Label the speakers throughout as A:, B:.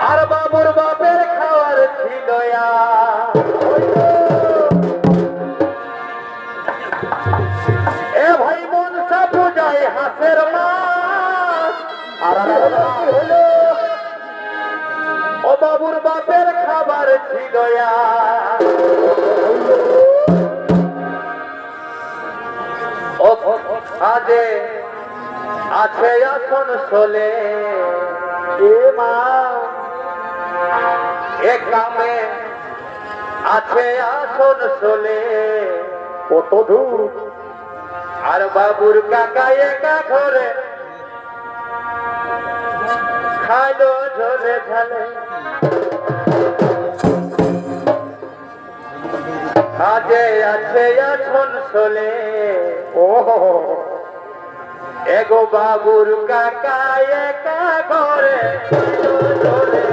A: আর বাবুর বাপের খাওয়ার ছিল এ ভাই মনসা পূজায় হাঁসের মাছ আর ও বাবুর বাপের খাবার ছিল আজে আছে এখন চলে এ মা এক গ্রামে আছে আসন চলে কত দূর আর বাবুর কাকা একা ঘরে খাইলো ঝোলে ঝালে আজে আছে এখন চলে ও এগো বাবুর কাকা একা ঘরে খাইলো ঝোলে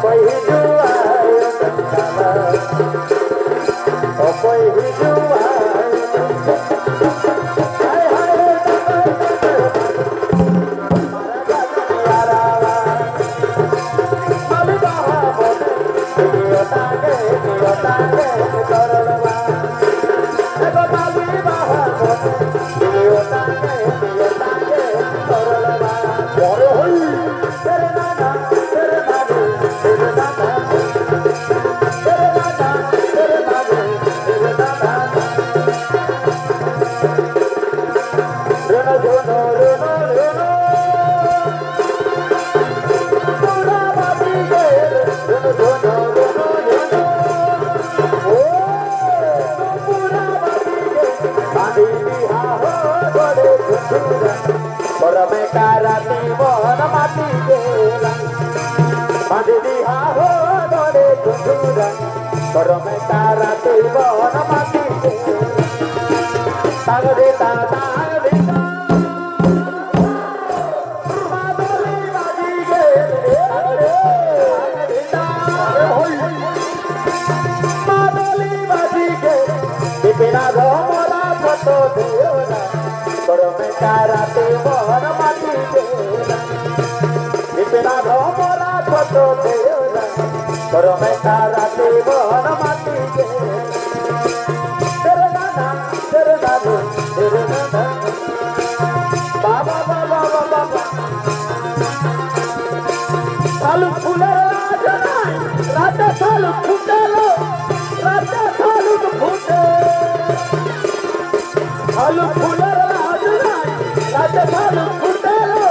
B: Bye.
A: ঝুনো রুনো রুনো পুরা বাজি গে ঝুনো ঝুনো রুনো রুনো ও পুরা বাজি গে বাঁধি বিহা হো গড়ে ঝুনুরা করমে কারাতি মন মাটি গেলা বাঁধি বিহা হো গড়ে ঝুনুরা করমে কারাতি মন মাটি গেলা তাগ দে তা তাগ দে মাদলি বাজি গে মাদলি বাজি গে বিনা রমলা ফট দেওনা করমে কারাতে মন মাটি গেলা বিনা রমলা ফট দেওনা করমে কারাতে মন মাটি গেলা তেরে দাদা তেরে দাদু তেরে দাদা বাবা বাবা বাবা শালুক ফুলের রাজ নাই রাজা শালুক ফুটেলো রাজা শালুক ফুটে শালুক ফুলের রাজ নাই রাজা শালুক ফুটেলো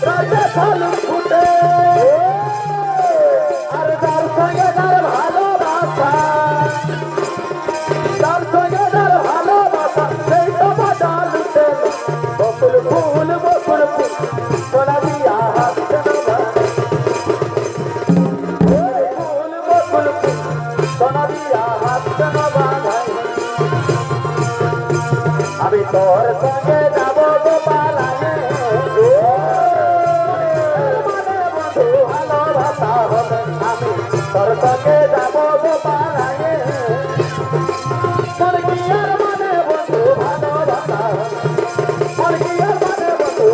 A: রাজা শালুক ফুটে আর তার সঙ্গে তার ভালোবাসা তার সঙ্গে তার ভালোবাসা সেই তো বাজা লুটে বকুল ফুল সোনা দিয়া হাসতে না আমি তোর সঙ্গে যাব গোপালায় মানে বন্ধু ভালোবাসা হবে আমি তোর সঙ্গে যাব গোপালায় মন কি আর মানে বন্ধু ভালোবাসা মন কি আর মানে বন্ধু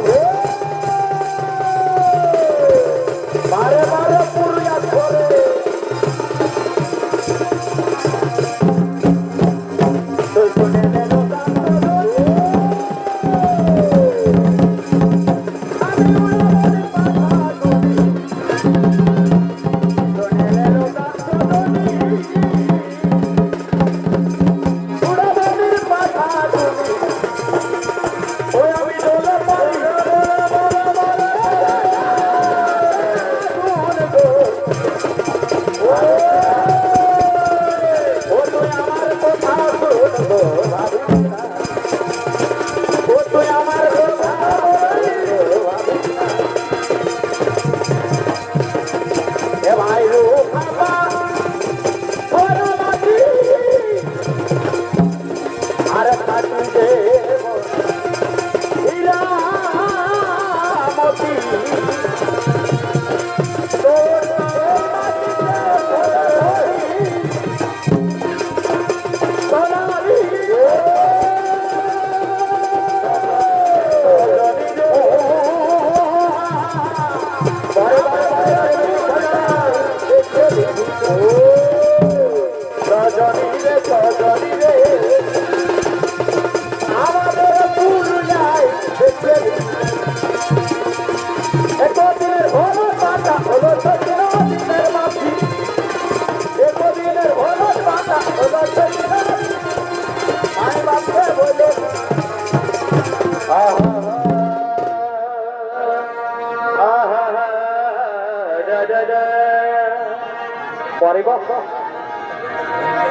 A: বারে বারে পুরিয়া ধরে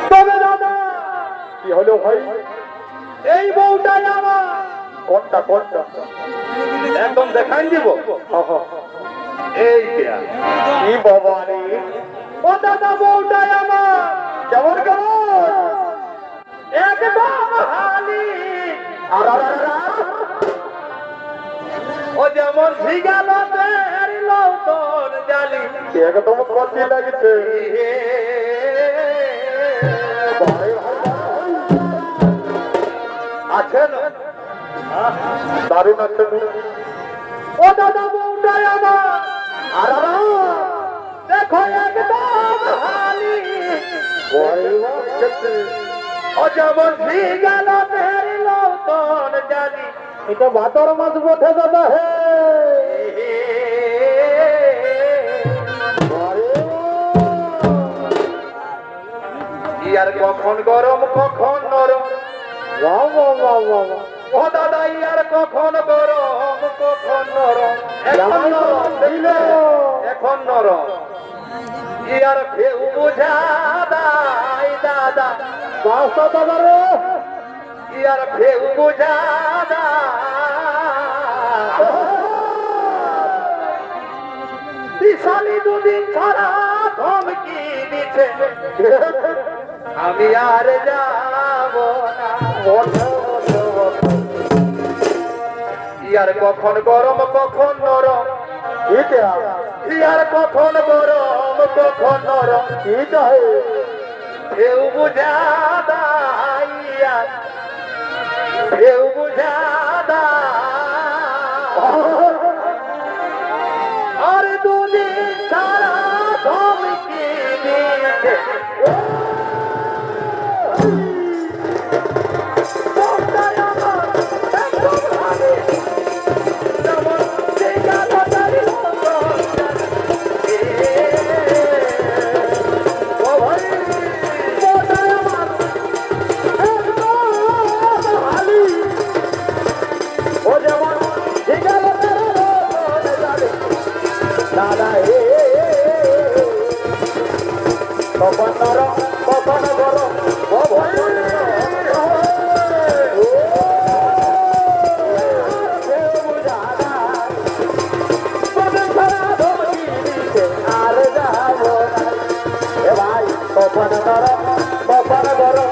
A: তবে দাদা কি হলো ভাই এই বউটাই আমার কোনটা কোনটা একদম দেখাই দিব এই কি বাবা রে ও দাদা বউটাই আমার কেমন কেমন একদম হালি ও যেমন ভিগাল তোর জালি একদম কচি লাগছে আছেন দারুণ আছেন ও দাদা বউটাই আমার আর দেখো একদম হালি ও যেমন ভিগাল তোর জালি এটা ভাতর মাছ বটে দাদা হে আর কখন গরম কখন নরম ও দাদা ইয়ার কখন গরম কখন নরম এখন নরম দিলে এখন নরম ইয়ার কেউ বুঝা দাই দাদা বাসা দাদা রে ইয়ার কেউ বুঝা শালি দুদিন ছাড়া ধমকি দিচ্ছে আমি আর যাব না ইয়ার কখন গরম কখন নরম ইয়ার কখন গরম কখন নরম কেউ বুঝা দাইয়া কেউ বুঝা দা আর দুদিন সারা ধমকি দিচ্ছে কখন নরম কখন গরম আর যাব ভাই কখন নরম কখন গরম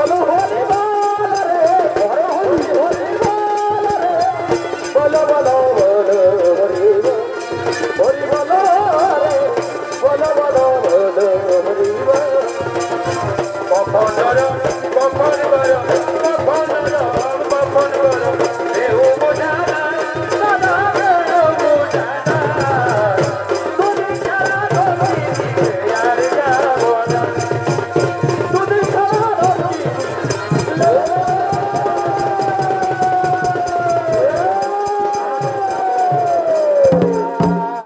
A: Oh